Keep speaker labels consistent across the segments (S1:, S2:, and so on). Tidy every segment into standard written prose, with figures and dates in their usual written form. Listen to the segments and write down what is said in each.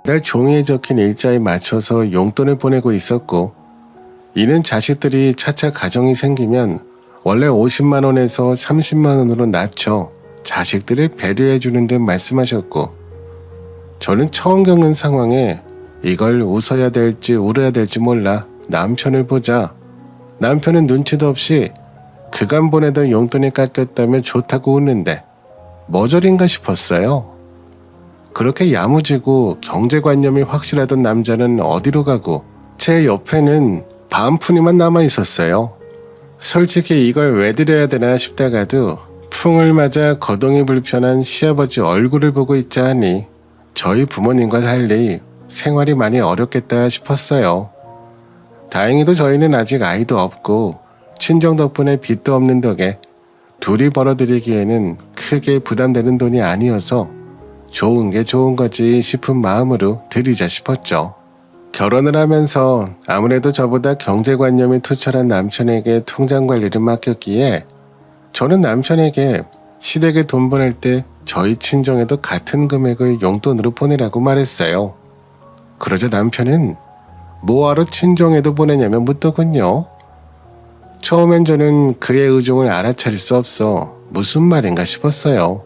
S1: 매달 종이에 적힌 일자에 맞춰서 용돈을 보내고 있었고, 이는 자식들이 차차 가정이 생기면 원래 50만 원에서 30만 원으로 낮춰 자식들을 배려해주는 듯 말씀하셨고, 저는 처음 겪는 상황에 이걸 웃어야 될지 울어야 될지 몰라 남편을 보자 남편은 눈치도 없이 그간 보내던 용돈이 깎였다며 좋다고 웃는데 머저린가 싶었어요. 그렇게 야무지고 경제관념이 확실하던 남자는 어디로 가고 제 옆에는 반푼이만 남아있었어요. 솔직히 이걸 왜 드려야 되나 싶다가도 풍을 맞아 거동이 불편한 시아버지 얼굴을 보고 있자 하니 저희 부모님과 달리 생활이 많이 어렵겠다 싶었어요. 다행히도 저희는 아직 아이도 없고 친정 덕분에 빚도 없는 덕에 둘이 벌어들이기에는 크게 부담되는 돈이 아니어서 좋은 게 좋은 거지 싶은 마음으로 드리자 싶었죠. 결혼을 하면서 아무래도 저보다 경제관념이 투철한 남편에게 통장 관리를 맡겼기에 저는 남편에게 시댁에 돈 보낼 때 저희 친정에도 같은 금액을 용돈으로 보내라고 말했어요. 그러자 남편은 뭐하러 친정에도 보내냐며 묻더군요. 처음엔 저는 그의 의중을 알아차릴 수 없어 무슨 말인가 싶었어요.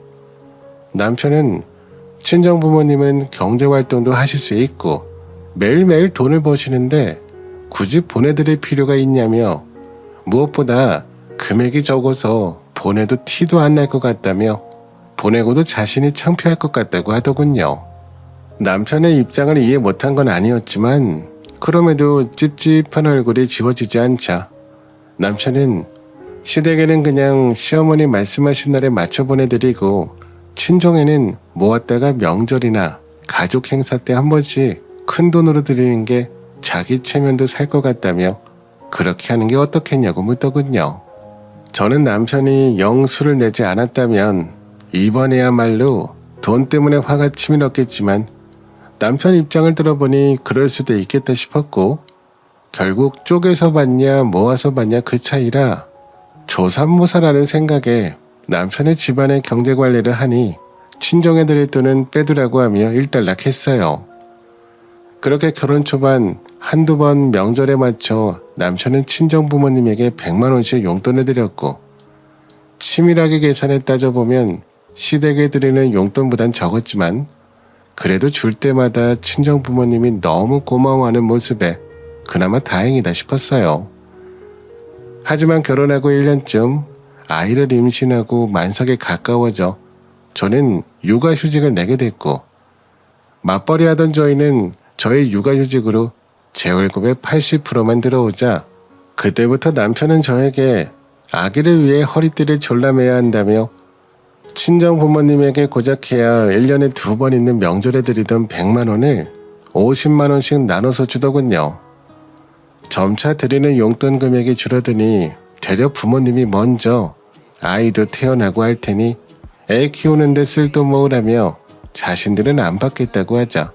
S1: 남편은 친정 부모님은 경제활동도 하실 수 있고 매일매일 돈을 버시는데 굳이 보내드릴 필요가 있냐며 무엇보다 금액이 적어서 보내도 티도 안 날 것 같다며 보내고도 자신이 창피할 것 같다고 하더군요. 남편의 입장을 이해 못한 건 아니었지만 그럼에도 찝찝한 얼굴이 지워지지 않자 남편은 시댁에는 그냥 시어머니 말씀하신 날에 맞춰 보내드리고 친정에는 모았다가 명절이나 가족 행사 때 한 번씩 큰 돈으로 드리는 게 자기 체면도 살 것 같다며 그렇게 하는 게 어떻겠냐고 묻더군요. 저는 남편이 영 술을 내지 않았다면 이번에야말로 돈 때문에 화가 치밀었겠지만 남편 입장을 들어보니 그럴 수도 있겠다 싶었고 결국 쪼개서 받냐 모아서 받냐 그 차이라 조삼모사라는 생각에 남편의 집안의 경제관리를 하니 친정에 드릴 돈은 빼두라고 하며 일단락했어요. 그렇게 결혼 초반 한두 번 명절에 맞춰 남편은 친정 부모님에게 100만 원씩 용돈을 드렸고 치밀하게 계산해 따져보면 시댁에 드리는 용돈보단 적었지만 그래도 줄 때마다 친정 부모님이 너무 고마워하는 모습에 그나마 다행이다 싶었어요. 하지만 결혼하고 1년쯤 아이를 임신하고 만삭에 가까워져 저는 육아휴직을 내게 됐고 맞벌이 하던 저희는 저의 육아휴직으로 제 월급의 80%만 들어오자 그때부터 남편은 저에게 아기를 위해 허리띠를 졸라매야 한다며 친정 부모님에게 고작해야 1년에 2번 있는 명절에 드리던 100만 원을 50만 원씩 나눠서 주더군요. 점차 드리는 용돈 금액이 줄어드니 되려 부모님이 먼저 아이도 태어나고 할 테니 애 키우는데 쓸 돈 모으라며 자신들은 안 받겠다고 하자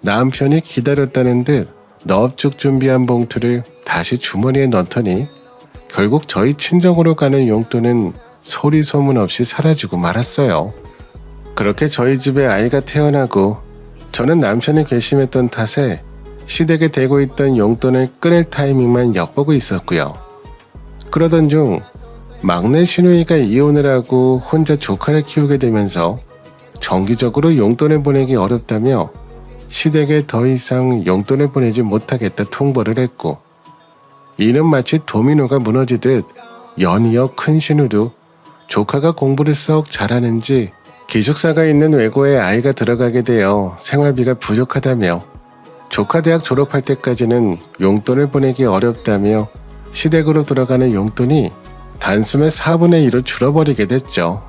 S1: 남편이 기다렸다는 듯 넙죽 준비한 봉투를 다시 주머니에 넣더니 결국 저희 친정으로 가는 용돈은 소리 소문 없이 사라지고 말았어요. 그렇게 저희 집에 아이가 태어나고 저는 남편이 괘씸했던 탓에 시댁에 대고 있던 용돈을 끊을 타이밍만 엿보고 있었고요. 그러던 중 막내 시누이가 이혼을 하고 혼자 조카를 키우게 되면서 정기적으로 용돈을 보내기 어렵다며 시댁에 더 이상 용돈을 보내지 못하겠다 통보를 했고 이는 마치 도미노가 무너지듯 연이어 큰 시누도 조카가 공부를 썩 잘하는지 기숙사가 있는 외고에 아이가 들어가게 되어 생활비가 부족하다며 조카 대학 졸업할 때까지는 용돈을 보내기 어렵다며 시댁으로 돌아가는 용돈이 단숨에 4분의 1로 줄어버리게 됐죠.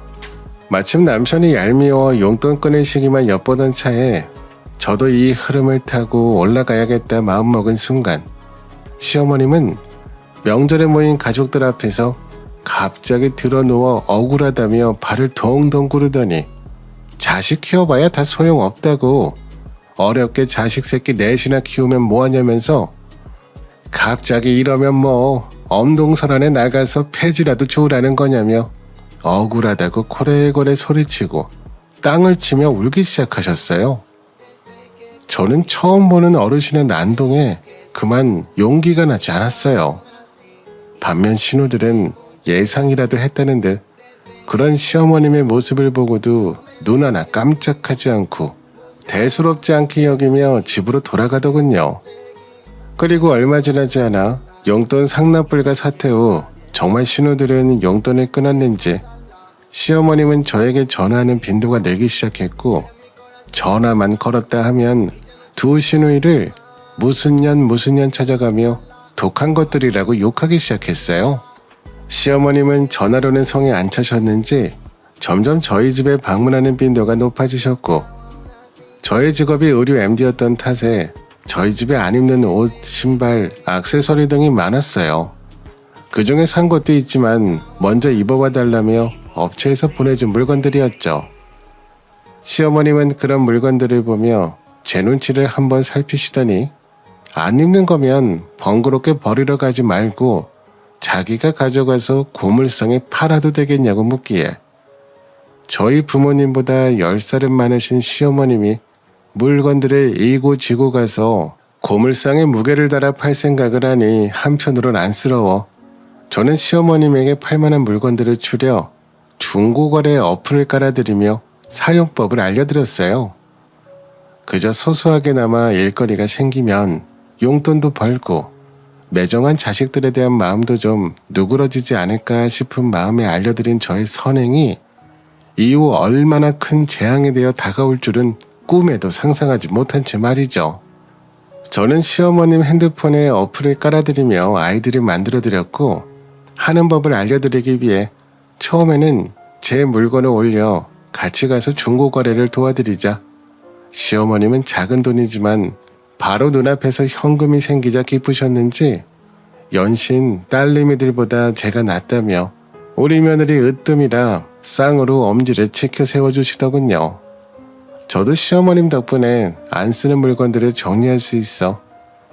S1: 마침 남편이 얄미워 용돈 끊을 시기만 엿보던 차에 저도 이 흐름을 타고 올라가야겠다 마음먹은 순간 시어머님은 명절에 모인 가족들 앞에서 갑자기 드러누워 억울하다며 발을 동동 구르더니 자식 키워봐야 다 소용없다고 어렵게 자식 새끼 넷이나 키우면 뭐하냐면서 갑자기 이러면 뭐 엄동설안에 나가서 폐지라도 주우라는 거냐며 억울하다고 코레고레 소리치고 땅을 치며 울기 시작하셨어요. 저는 처음 보는 어르신의 난동에 그만 용기가 나지 않았어요. 반면 신우들은 예상이라도 했다는 듯 그런 시어머님의 모습을 보고도 눈 하나 깜짝하지 않고 대수롭지 않게 여기며 집으로 돌아가더군요. 그리고 얼마 지나지 않아 용돈 상납불가 사태 후 정말 신우들은 용돈을 끊었는지 시어머님은 저에게 전화하는 빈도가 늘기 시작했고, 전화만 걸었다 하면 두 시누이를 무슨 년 찾아가며 독한 것들이라고 욕하기 시작했어요. 시어머님은 전화로는 성에 안 차셨는지 점점 저희 집에 방문하는 빈도가 높아지셨고, 저의 직업이 의류 MD였던 탓에 저희 집에 안 입는 옷, 신발, 액세서리 등이 많았어요. 그 중에 산 것도 있지만 먼저 입어봐 달라며 업체에서 보내준 물건들이었죠. 시어머님은 그런 물건들을 보며 제 눈치를 한번 살피시더니 안 입는 거면 번거롭게 버리러 가지 말고 자기가 가져가서 고물상에 팔아도 되겠냐고 묻기에 저희 부모님보다 10살은 많으신 시어머님이 물건들을 이고 지고 가서 고물상에 무게를 달아 팔 생각을 하니 한편으론 안쓰러워 저는 시어머님에게 팔만한 물건들을 추려 중고거래 어플을 깔아드리며 사용법을 알려드렸어요. 그저 소소하게나마 일거리가 생기면 용돈도 벌고 매정한 자식들에 대한 마음도 좀 누그러지지 않을까 싶은 마음에 알려드린 저의 선행이 이후 얼마나 큰 재앙이 되어 다가올 줄은 꿈에도 상상하지 못한 채 말이죠. 저는 시어머님 핸드폰에 어플을 깔아드리며 아이들을 만들어드렸고 하는 법을 알려드리기 위해 처음에는 제 물건을 올려 같이 가서 중고거래를 도와드리자 시어머님은 작은 돈이지만 바로 눈앞에서 현금이 생기자 기쁘셨는지 연신 딸내미들보다 제가 낫다며 우리 며느리 으뜸이라 쌍으로 엄지를 치켜 세워주시더군요. 저도 시어머님 덕분에 안 쓰는 물건들을 정리할 수 있어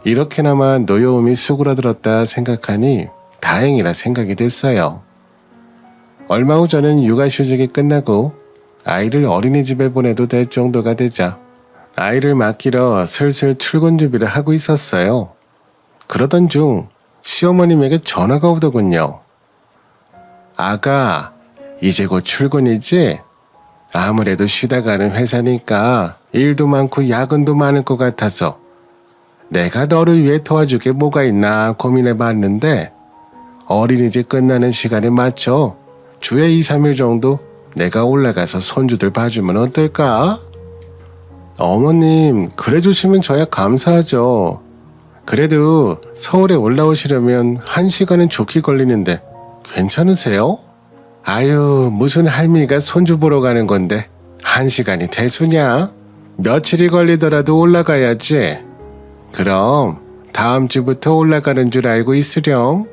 S1: 이렇게나마 노여움이 수그러들었다 생각하니 다행이라 생각이 됐어요. 얼마 후 저는 육아휴직이 끝나고 아이를 어린이집에 보내도 될 정도가 되자 아이를 맡기러 슬슬 출근 준비를 하고 있었어요. 그러던 중 시어머님에게 전화가 오더군요. 아가, 이제 곧 출근이지? 아무래도 쉬다 가는 회사니까 일도 많고 야근도 많을 것 같아서 내가 너를 위해 도와줄 게 뭐가 있나 고민해봤는데 어린이집 끝나는 시간에 맞춰 주에 2, 3일 정도 내가 올라가서 손주들 봐주면 어떨까? 어머님, 그래 주시면 저야 감사하죠. 그래도 서울에 올라오시려면 1시간은 좋게 걸리는데 괜찮으세요? 아유, 무슨 할미가 손주 보러 가는 건데 1시간이 대수냐? 며칠이 걸리더라도 올라가야지. 그럼 다음 주부터 올라가는 줄 알고 있으렴.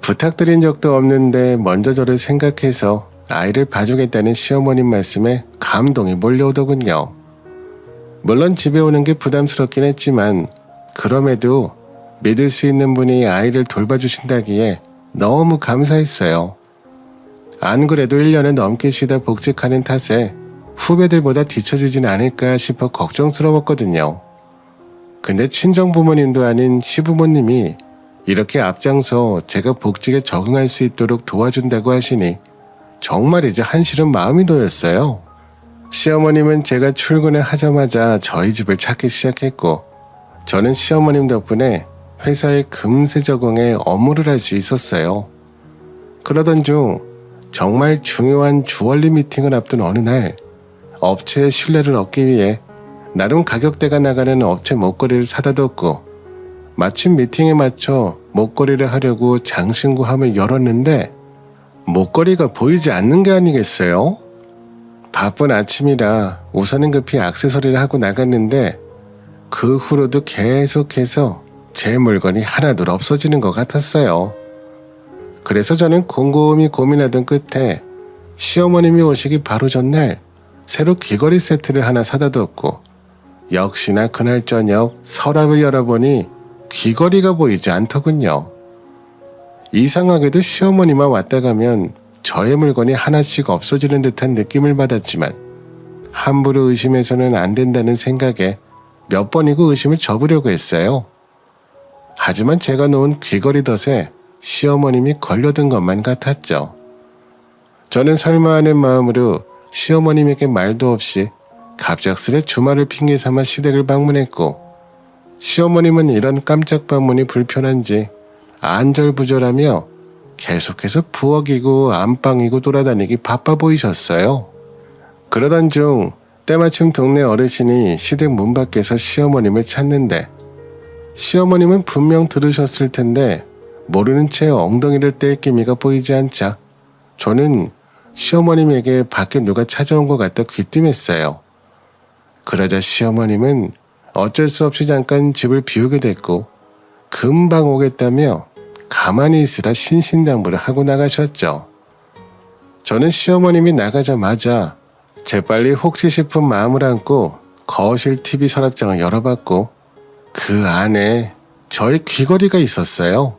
S1: 부탁드린 적도 없는데 먼저 저를 생각해서 아이를 봐주겠다는 시어머님 말씀에 감동이 몰려오더군요. 물론 집에 오는 게 부담스럽긴 했지만 그럼에도 믿을 수 있는 분이 아이를 돌봐주신다기에 너무 감사했어요. 안 그래도 1년을 넘게 쉬다 복직하는 탓에 후배들보다 뒤처지진 않을까 싶어 걱정스러웠거든요. 근데 친정 부모님도 아닌 시부모님이 이렇게 앞장서 제가 복직에 적응할 수 있도록 도와준다고 하시니 정말 이제 한시름 마음이 놓였어요. 시어머님은 제가 출근을 하자마자 저희 집을 찾기 시작했고 저는 시어머님 덕분에 회사에 금세 적응해 업무를 할 수 있었어요. 그러던 중 정말 중요한 주얼리 미팅을 앞둔 어느 날 업체의 신뢰를 얻기 위해 나름 가격대가 나가는 업체 목걸이를 사다 뒀고 마침 미팅에 맞춰 목걸이를 하려고 장신구함을 열었는데 목걸이가 보이지 않는 게 아니겠어요? 바쁜 아침이라 우선은 급히 액세서리를 하고 나갔는데 그 후로도 계속해서 제 물건이 하나둘 없어지는 것 같았어요. 그래서 저는 곰곰이 고민하던 끝에 시어머님이 오시기 바로 전날 새로 귀걸이 세트를 하나 사다 뒀고 역시나 그날 저녁 서랍을 열어보니 귀걸이가 보이지 않더군요. 이상하게도 시어머니만 왔다 가면 저의 물건이 하나씩 없어지는 듯한 느낌을 받았지만 함부로 의심해서는 안 된다는 생각에 몇 번이고 의심을 접으려고 했어요. 하지만 제가 놓은 귀걸이 덫에 시어머님이 걸려든 것만 같았죠. 저는 설마 하는 마음으로 시어머님에게 말도 없이 갑작스레 주말을 핑계 삼아 시댁을 방문했고, 시어머님은 이런 깜짝 방문이 불편한지 안절부절하며 계속해서 부엌이고 안방이고 돌아다니기 바빠 보이셨어요. 그러던 중 때마침 동네 어르신이 시댁 문 밖에서 시어머님을 찾는데, 시어머님은 분명 들으셨을 텐데 모르는 채 엉덩이를 뗄 기미가 보이지 않자 저는 시어머님에게 밖에 누가 찾아온 것 같다 귀띔했어요. 그러자 시어머님은 어쩔 수 없이 잠깐 집을 비우게 됐고 금방 오겠다며 가만히 있으라 신신당부를 하고 나가셨죠. 저는 시어머님이 나가자마자 재빨리 혹시 싶은 마음을 안고 거실 TV 서랍장을 열어봤고 그 안에 저의 귀걸이가 있었어요.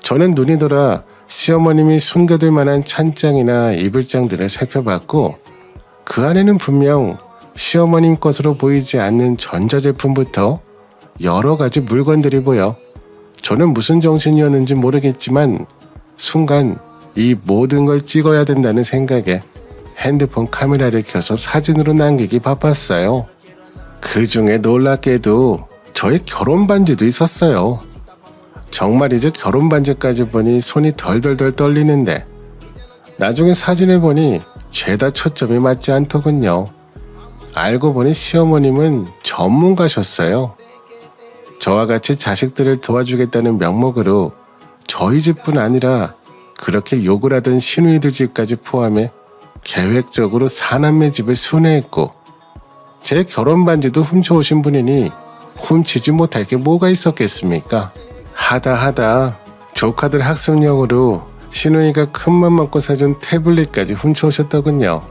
S1: 저는 눈이 돌아 시어머님이 숨겨둘 만한 찬장이나 이불장들을 살펴봤고 그 안에는 분명 시어머님 것으로 보이지 않는 전자제품부터 여러 가지 물건들이 보여 저는 무슨 정신이었는지 모르겠지만 순간 이 모든 걸 찍어야 된다는 생각에 핸드폰 카메라를 켜서 사진으로 남기기 바빴어요. 그 중에 놀랍게도 저의 결혼 반지도 있었어요. 정말이죠. 결혼 반지까지 보니 손이 덜덜덜 떨리는데 나중에 사진을 보니 죄다 초점이 맞지 않더군요. 알고 보니 시어머님은 전문가셨어요. 저와 같이 자식들을 도와주겠다는 명목으로 저희 집뿐 아니라 그렇게 욕을 하던 시누이들 집까지 포함해 계획적으로 사남매 집을 순회했고 제 결혼 반지도 훔쳐오신 분이니 훔치지 못할 게 뭐가 있었겠습니까? 하다 조카들 학습용으로 시누이가 큰맘 먹고 사준 태블릿까지 훔쳐오셨더군요.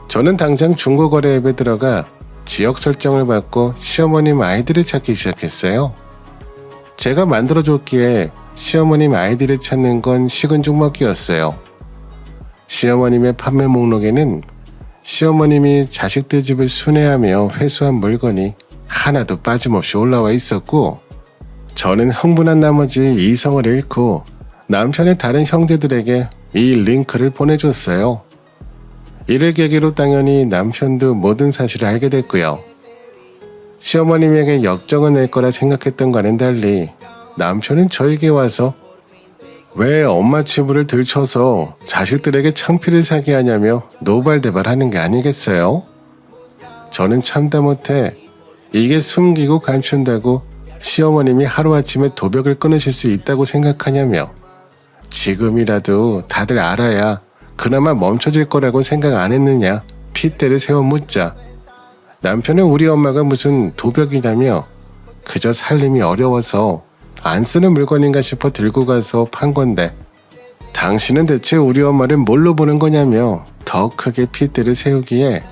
S1: 저는 당장 중고거래 앱에 들어가 지역 설정을 받고 시어머님 아이디를 찾기 시작했어요. 제가 만들어줬기에 시어머님 아이디를 찾는 건 식은 죽 먹기였어요. 시어머님의 판매 목록에는 시어머님이 자식들 집을 순회하며 회수한 물건이 하나도 빠짐없이 올라와 있었고 저는 흥분한 나머지 이성을 잃고 남편의 다른 형제들에게 이 링크를 보내줬어요. 이를 계기로 당연히 남편도 모든 사실을 알게 됐고요. 시어머님에게 역정을 낼 거라 생각했던과는 달리 남편은 저에게 와서 왜 엄마 치부를 들춰서 자식들에게 창피를 사게 하냐며 노발대발하는 게 아니겠어요? 저는 참다 못해 이게 숨기고 감춘다고 시어머님이 하루아침에 도벽을 끊으실 수 있다고 생각하냐며 지금이라도 다들 알아야 그나마 멈춰질 거라고 생각 안 했느냐 핏대를 세워 묻자 남편은 우리 엄마가 무슨 도벽이냐며 그저 살림이 어려워서 안 쓰는 물건인가 싶어 들고 가서 판 건데 당신은 대체 우리 엄마를 뭘로 보는 거냐며 더 크게 핏대를 세우기에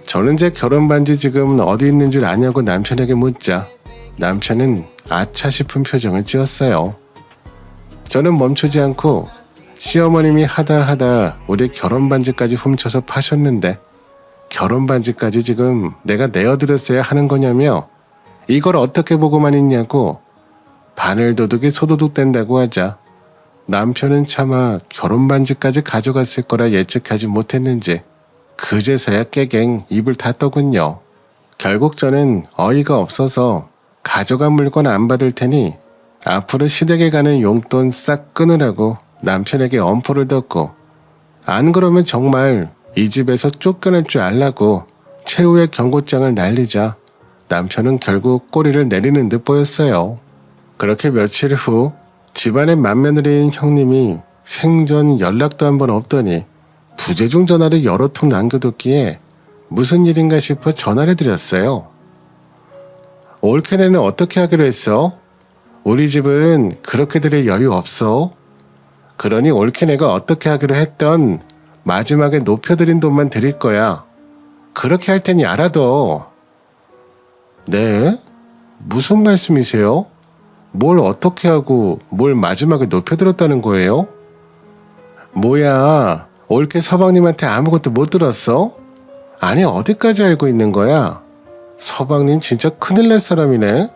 S1: 저는 제 결혼 반지 지금 어디 있는 줄 아냐고 남편에게 묻자 남편은 아차 싶은 표정을 지었어요. 저는 멈추지 않고 시어머님이 하다 우리 결혼 반지까지 훔쳐서 파셨는데 결혼 반지까지 지금 내가 내어드렸어야 하는 거냐며 이걸 어떻게 보고만 있냐고 바늘도둑이 소도둑 된다고 하자 남편은 차마 결혼 반지까지 가져갔을 거라 예측하지 못했는지 그제서야 깨갱 입을 닫더군요. 결국 저는 어이가 없어서 가져간 물건 안 받을 테니 앞으로 시댁에 가는 용돈 싹 끊으라고 남편에게 엄포를 뒀고 안 그러면 정말 이 집에서 쫓겨날 줄 알라고 최후의 경고장을 날리자 남편은 결국 꼬리를 내리는 듯 보였어요. 그렇게 며칠 후 집안의 맏며느리인 형님이 생전 연락도 한 번 없더니 부재중 전화를 여러 통 남겨뒀기에 무슨 일인가 싶어 전화를 드렸어요. 올케네는 어떻게 하기로 했어? 우리 집은 그렇게 드릴 여유 없어. 그러니 올케네가 어떻게 하기로 했던 마지막에 높여드린 돈만 드릴 거야. 그렇게 할 테니 알아둬. 네? 무슨 말씀이세요? 뭘 어떻게 하고 뭘 마지막에 높여들었다는 거예요? 뭐야, 올케 서방님한테 아무것도 못 들었어? 아니 어디까지 알고 있는 거야? 서방님 진짜 큰일 날 사람이네.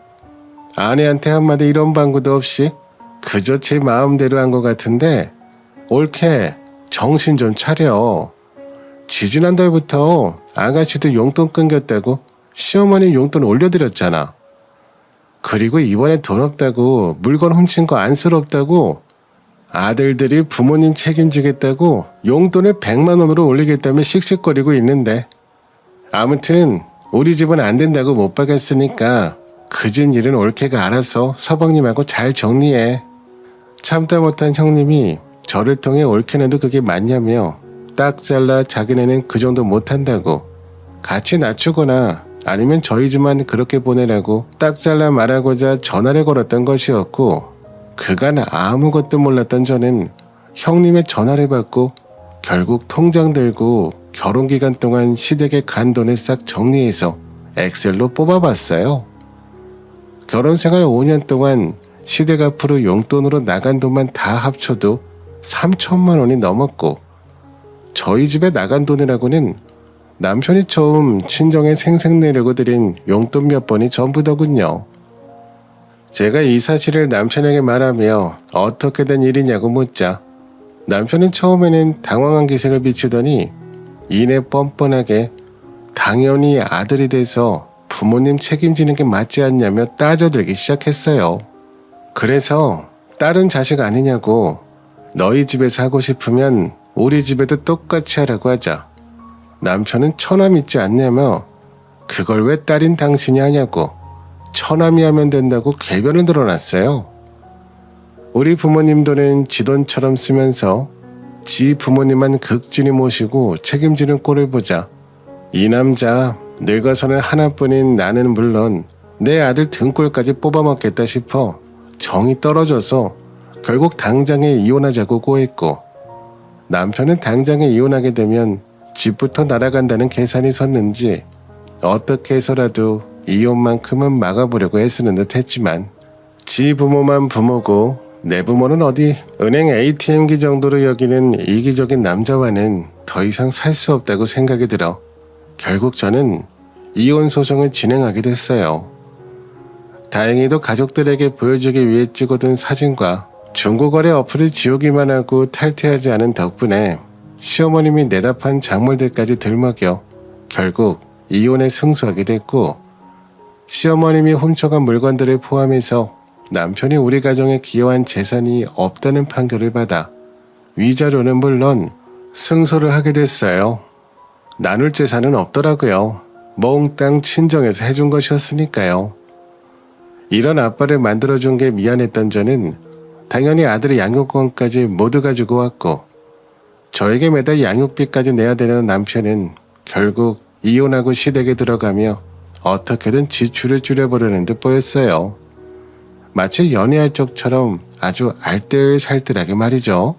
S1: 아내한테 한마디 이런 방구도 없이 그저 제 마음대로 한 것 같은데 옳게 정신 좀 차려. 지지난달부터 아가씨도 용돈 끊겼다고 시어머니 용돈 올려드렸잖아. 그리고 이번에 돈 없다고 물건 훔친 거 안쓰럽다고 아들들이 부모님 책임지겠다고 용돈을 100만 원으로 올리겠다며 씩씩거리고 있는데 아무튼 우리 집은 안 된다고 못 박았으니까 그 집 일은 옳게가 알아서 서방님하고 잘 정리해. 참다 못한 형님이 저를 통해 옳게네도 그게 맞냐며 딱 잘라 자기네는 그 정도 못한다고 같이 낮추거나 아니면 저희 집만 그렇게 보내라고 딱 잘라 말하고자 전화를 걸었던 것이었고 그간 아무것도 몰랐던 저는 형님의 전화를 받고 결국 통장 들고 결혼기간 동안 시댁에 간 돈을 싹 정리해서 엑셀로 뽑아봤어요. 결혼생활 5년 동안 시댁 앞으로 용돈으로 나간 돈만 다 합쳐도 3천만 원이 넘었고 저희 집에 나간 돈이라고는 남편이 처음 친정에 생색 내려고 드린 용돈 몇 번이 전부더군요. 제가 이 사실을 남편에게 말하며 어떻게 된 일이냐고 묻자 남편은 처음에는 당황한 기색을 비추더니 이내 뻔뻔하게 당연히 아들이 돼서 부모님 책임지는 게 맞지 않냐며 따져들기 시작했어요. 그래서 딸은 자식 아니냐고 너희 집에서 하고 싶으면 우리 집에도 똑같이 하라고 하자 남편은 처남 있지 않냐며 그걸 왜 딸인 당신이 하냐고 처남이 하면 된다고 궤변을 드러났어요. 우리 부모님 돈은 지 돈처럼 쓰면서 지 부모님만 극진히 모시고 책임지는 꼴을 보자 이 남자 늙어서는 하나뿐인 나는 물론 내 아들 등골까지 뽑아먹겠다 싶어 정이 떨어져서 결국 당장에 이혼하자고 고했고 남편은 당장에 이혼하게 되면 집부터 날아간다는 계산이 섰는지 어떻게 해서라도 이혼만큼은 막아보려고 애쓰는 듯 했지만 지 부모만 부모고 내 부모는 어디 은행 ATM기 정도로 여기는 이기적인 남자와는 더 이상 살 수 없다고 생각이 들어 결국 저는 이혼 소송을 진행하게 됐어요. 다행히도 가족들에게 보여주기 위해 찍어둔 사진과 중고거래 어플을 지우기만 하고 탈퇴하지 않은 덕분에 시어머님이 내답한 작물들까지 들먹여 결국 이혼에 승소하게 됐고 시어머님이 훔쳐간 물건들을 포함해서 남편이 우리 가정에 기여한 재산이 없다는 판결을 받아 위자료는 물론 승소를 하게 됐어요. 나눌 재산은 없더라고요. 몽땅 친정에서 해준 것이었으니까요. 이런 아빠를 만들어준 게 미안했던 저는 당연히 아들의 양육권까지 모두 가지고 왔고 저에게 매달 양육비까지 내야 되는 남편은 결국 이혼하고 시댁에 들어가며 어떻게든 지출을 줄여보려는 듯 보였어요. 마치 연애할 적처럼 아주 알뜰살뜰하게 말이죠.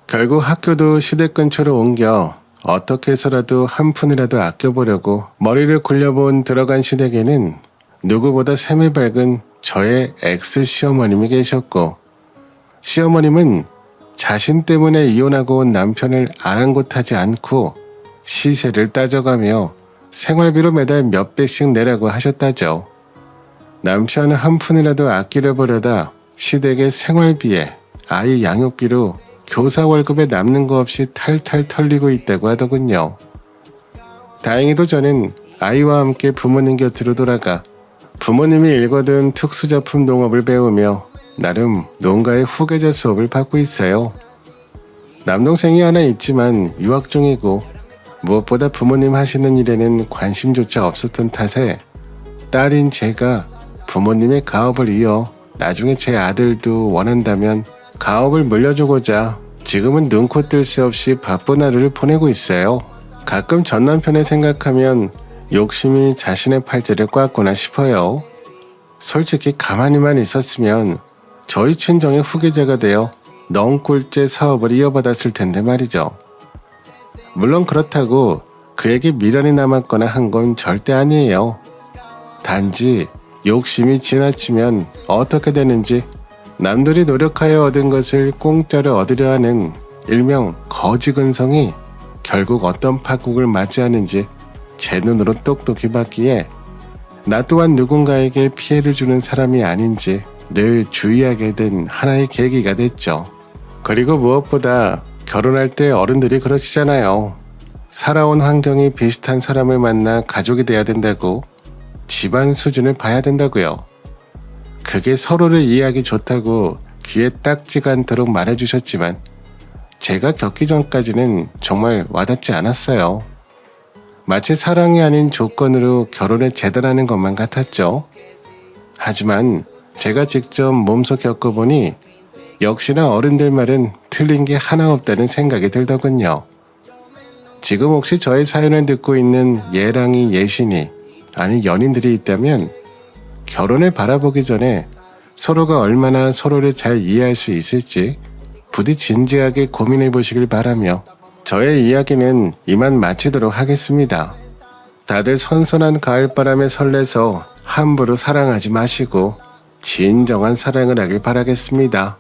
S1: 결국 학교도 시댁 근처로 옮겨 어떻게 해서라도 한 푼이라도 아껴보려고 머리를 굴려본 들어간 시댁에는 누구보다 셈이 밝은 저의 엑스 시어머님이 계셨고 시어머님은 자신 때문에 이혼하고 온 남편을 아랑곳하지 않고 시세를 따져가며 생활비로 매달 몇백씩 내라고 하셨다죠. 남편 한 푼이라도 아끼려 보려다 시댁의 생활비에 아이 양육비로 교사 월급에 남는 거 없이 탈탈 털리고 있다고 하더군요. 다행히도 저는 아이와 함께 부모님 곁으로 돌아가 부모님이 읽어둔 특수작품 농업을 배우며 나름 농가의 후계자 수업을 받고 있어요. 남동생이 하나 있지만 유학 중이고 무엇보다 부모님 하시는 일에는 관심조차 없었던 탓에 딸인 제가 부모님의 가업을 이어 나중에 제 아들도 원한다면 가업을 물려주고자 지금은 눈코 뜰 새 없이 바쁜 하루를 보내고 있어요. 가끔 전 남편을 생각하면 욕심이 자신의 팔자를 꽉구나 싶어요. 솔직히 가만히만 있었으면 저희 친정의 후계자가 되어 넝꿀째 사업을 이어받았을 텐데 말이죠. 물론 그렇다고 그에게 미련이 남았거나 한 건 절대 아니에요. 단지 욕심이 지나치면 어떻게 되는지 남들이 노력하여 얻은 것을 공짜로 얻으려 하는 일명 거지 근성이 결국 어떤 파국을 맞이하는지 제 눈으로 똑똑히 봤기에 나 또한 누군가에게 피해를 주는 사람이 아닌지 늘 주의하게 된 하나의 계기가 됐죠. 그리고 무엇보다 결혼할 때 어른들이 그러시잖아요. 살아온 환경이 비슷한 사람을 만나 가족이 돼야 된다고, 집안 수준을 봐야 된다고요. 그게 서로를 이해하기 좋다고 귀에 딱지가 않도록 말해주셨지만 제가 겪기 전까지는 정말 와닿지 않았어요. 마치 사랑이 아닌 조건으로 결혼에 재단하는 것만 같았죠. 하지만 제가 직접 몸소 겪어보니 역시나 어른들 말은 틀린 게 하나 없다는 생각이 들더군요. 지금 혹시 저의 사연을 듣고 있는 예랑이, 예신이, 아니 연인들이 있다면 결혼을 바라보기 전에 서로가 얼마나 서로를 잘 이해할 수 있을지 부디 진지하게 고민해 보시길 바라며 저의 이야기는 이만 마치도록 하겠습니다. 다들 선선한 가을바람에 설레서 함부로 사랑하지 마시고 진정한 사랑을 하길 바라겠습니다.